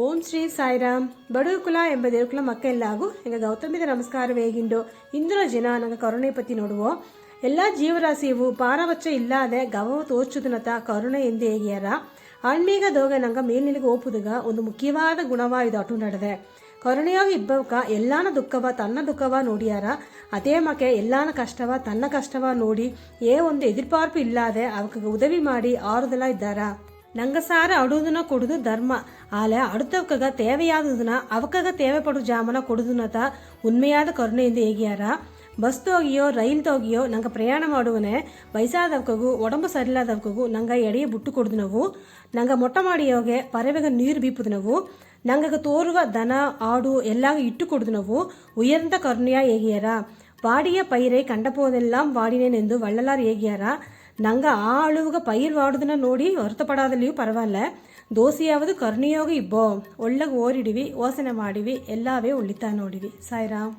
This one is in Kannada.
ಓಂ ಶ್ರೀ ಸಾಯಿರಾಮ್ ಬಡುಕುಲ ಎಂಬ ದೇವಕುಲ ಮಕ್ಕೆಲ್ಲಾಗು ಎಂಗ ಗೌತಮಿದ ನಮಸ್ಕಾರ ವೇಗಿಂಡು ಇಂದಿನ ದಿನ ನಂಗೆ ಕರುಣೆ ಪತಿ ನೋಡುವೋ ಎಲ್ಲ ಜೀವರಾಶಿಯು ಪಾರವಚ್ಚ ಇಲ್ಲದೆ ಗವವು ತೋಚುದನತ ಕರುಣೆ ಎಂದು ಹೇಗಿಯಾರ ಆಣ್ಮೀಗ ದೋಗ ನಂಗೆ ಮೇಲ್ನಿಲಿಗೆ ಓಪುದುಗ ಒಂದು ಮುಖ್ಯವಾದ ಗುಣವಾಯುದು ಅಟು ನಡೆದೆ ಕರುಣೆಯಾಗಿ ಇಬ್ಬವಕ ಎಲ್ಲಾನ ದುಃಖವ ತನ್ನ ದುಃಖವ ನೋಡಿಯಾರ ಅದೇ ಮಕ್ಕೆ ಎಲ್ಲಾನ ಕಷ್ಟವ ತನ್ನ ಕಷ್ಟವ ನೋಡಿ ಒಂದು ಎದುರ್ಪಾರ್ಪು ಇಲ್ಲದೆ ಅವಕ್ಕೆ ಉದವಿ ಮಾಡಿ ಆರುದಲ ಇದ್ದಾರ ನಂಗಸಾರ ಅಡುದನ ಕೊಡುದು ಧರ್ಮ ಆಲೆ அடுத்தவக்காக தேவையாததுனா அவக்காக தேவைப்படும் ஜாமனா ಕೊಡುದುನತ ಉನ್ಮೆಯಾದ ಕರುಣೆಯಿಂದ ಹೇಗಿಯಾರ ಬಸ್ ತೋಗಿಯೋ ರೈಲ್ ತೋಗಿಯೋ ನಂಗೆ ಪ್ರಯಾಣ ಮಾಡುವನೆ ವಯಸ್ಸಾದವಕ್ಕೂ ಒಡಂಬು ಸರಿಯಿಲ್ಲದವಕ್ಕೂ ನಂಗೆ ಎಡೆಯ ಬುಟ್ಟು ಕೊಡುದು ನಾವು ನಂಗೆ ಮೊಟ್ಟೆ ಮಾಡಿಯೋಗೆ ಪರವೆಗ ನೀರು ಬೀಪುದು ನಾವು ನಂಗೆ ತೋರುವ ದನ ಆಡು ಎಲ್ಲಾಗ ಇಟ್ಟು ಕೊಡುದು ನಾವು ಉಯರ್ந்த ಕರುಣೆಯ ಹೇಗಿಯಾರ வாடிய பயிரை கண்டபோதெல்லாம் வாடினேನೆಂದು வள்ளலார் ಹೇಗಿಯಾರ ನಂಗೆ ಆ ಅಳುವಾಗ ಪೈರ್ ವಾಡುದನ್ನ ನೋಡಿ ಹೊರತುಪಡಾದಲ್ಲಿಯೂ ಪರವಾಗಿಲ್ಲ ದೋಸೆಯಾவது ಕರುಣೆಯೋಗ ಇಬ್ಬೋ ಒಳ್ಳೆಗೆ ಓರಿಡಿವಿ ಓಸನೆ ಮಾಡಿವಿ ಎಲ್ಲವೇ ಉಳಿತಾ ನೋಡಿವಿ ಸಾಯಿರಾಮ್.